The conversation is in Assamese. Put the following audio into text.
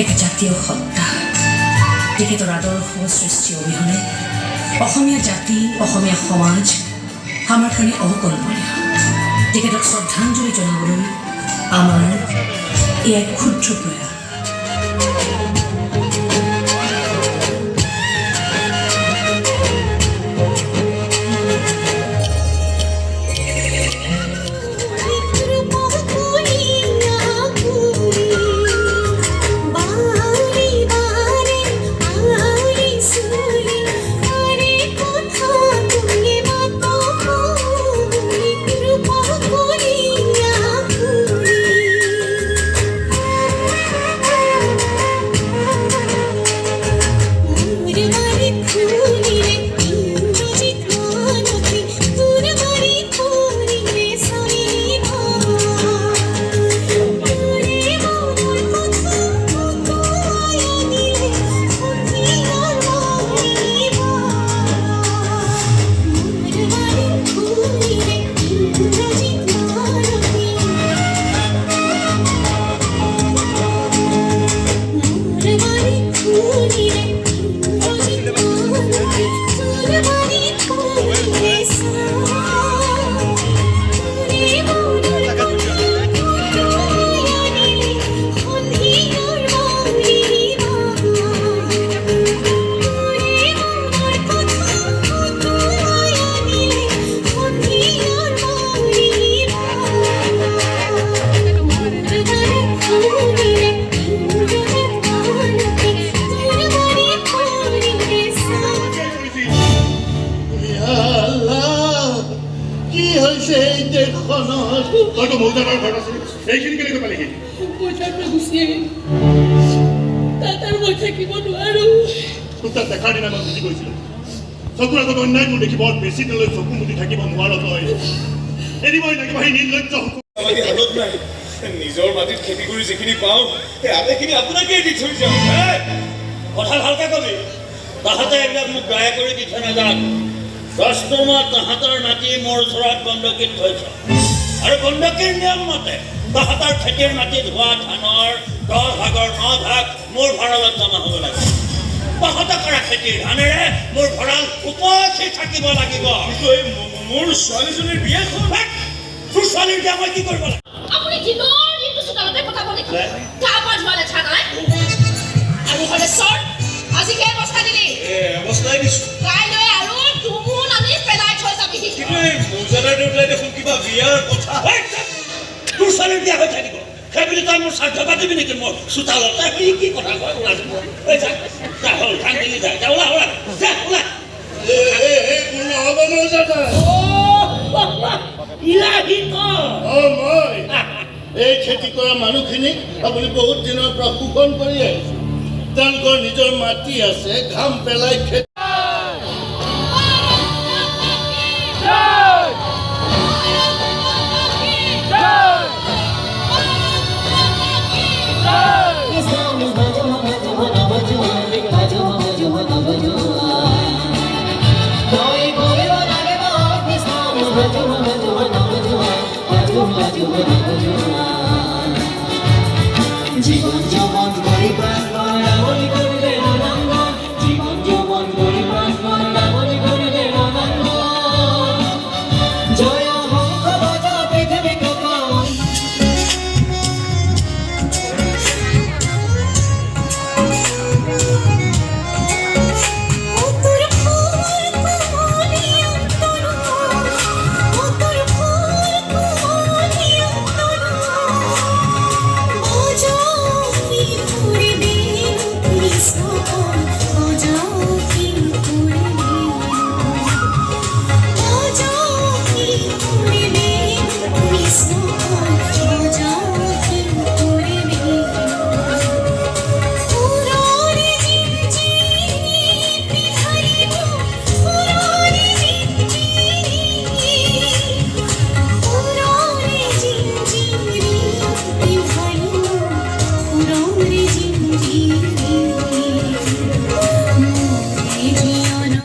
এক জাতীয় সত্তা তেখেতৰ আদৰ্শ সৃষ্টি অবিহনে অসমীয়া জাতি অসমীয়া সমাজ আমাৰ কাৰণে অকল্পনীয় তেখেতক শ্ৰদ্ধাঞ্জলি জনাবলৈ আমাৰ এই এক ক্ষুদ্ৰ প্ৰয়াস নিজৰ মাটিত খেতি কৰি যিখিনি পাওঁ সেই আটাইখিনি আপোনাকে দি থৈ যাওঁ কথা ভালকে কবি তাহাঁতে এইবিলাক মোক দয়া কৰি দি থৈ নাযাওঁ 10 মাহ তাহাঁতৰ মাটি মোৰ ওচৰত বন্ধকীত থৈছ আৰু বন্ধকীৰ নিয়ম মতে তাহাঁতৰ খেতিৰ মাটিত হোৱা ধানৰ 10 ভাগৰ 9 ভাগ মোৰ ভঁৰালত জমা হ'ব লাগে তাহাঁতে কৰা খেতিৰ ধানেৰে মোৰ ভঁৰাল উপচি থাকিব লাগিব মোৰ ছোৱালীজনীৰ বিয়াখন তোৰ ছোৱালীৰ বিয়া মই কি কৰিব লাগে আপুনি দিনৰ দিনটো চোতালতে কটাব নেকি গা পা ধোৱা লেঠা নাই আমি হ'লে চৰ আজি কে অৱস্থা দিলি অৱস্থাই দিছোঁ কাইলৈ আৰু তুমুন আমি পেলাই থৈ যাবিহি কিন্তু এই মৌজাদাৰ দেউতাই দেখোন কিবা বিয়াৰ কথা তোৰ ছোৱালীৰ বিয়া হৈ থাকিব সেইবুলি তই মোৰ স্বাৰ্থ পাতিবি নেকি মোৰ চোতালতে কি কথা কয় ওলা যা হ'ল ধান দিলি যা ওলা ওলা যা ওলা এই খেতি কৰা মানুহখিনিক আপুনি বহুত দিনৰ পৰা শোষণ কৰি আহিছে তেওঁলোকৰ নিজৰ মাটি আছে ঘাম পেলাই খেতি